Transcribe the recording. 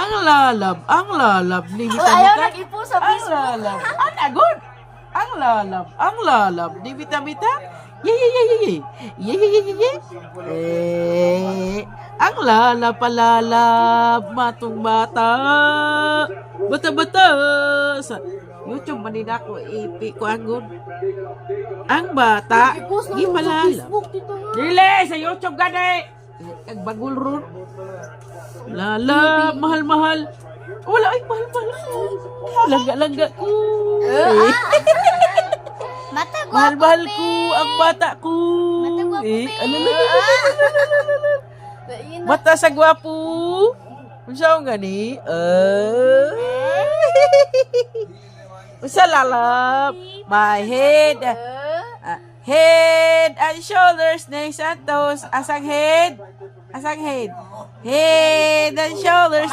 ang lalab ni Ayaw Bita-Bita. nag-ipo sa Ang Facebook. lalab, ang agod. Ang lalab ni Bita-Bita. Ye. Ang lalab palalab, matong bata. Bata-bata. Sa YouTube manin ako, ipi ko agod. Ang bata, I-post na di sa palalab. Facebook, Tito Ron. Dili, sa YouTube gani. Ang bagul ron. Lala, mahal-mahal. Wala ay mahal-mahal ko. Langga-langga ko. Mata gwapo, Mahal-mahal pe. ko ang bata ko. Mata gwapo, pe. Yun na. Mata sa gwapo. Unsa ang gani? Unsa lalap? My head. Head and shoulders, next and toes. Asang head? Asang head? Head and shoulders,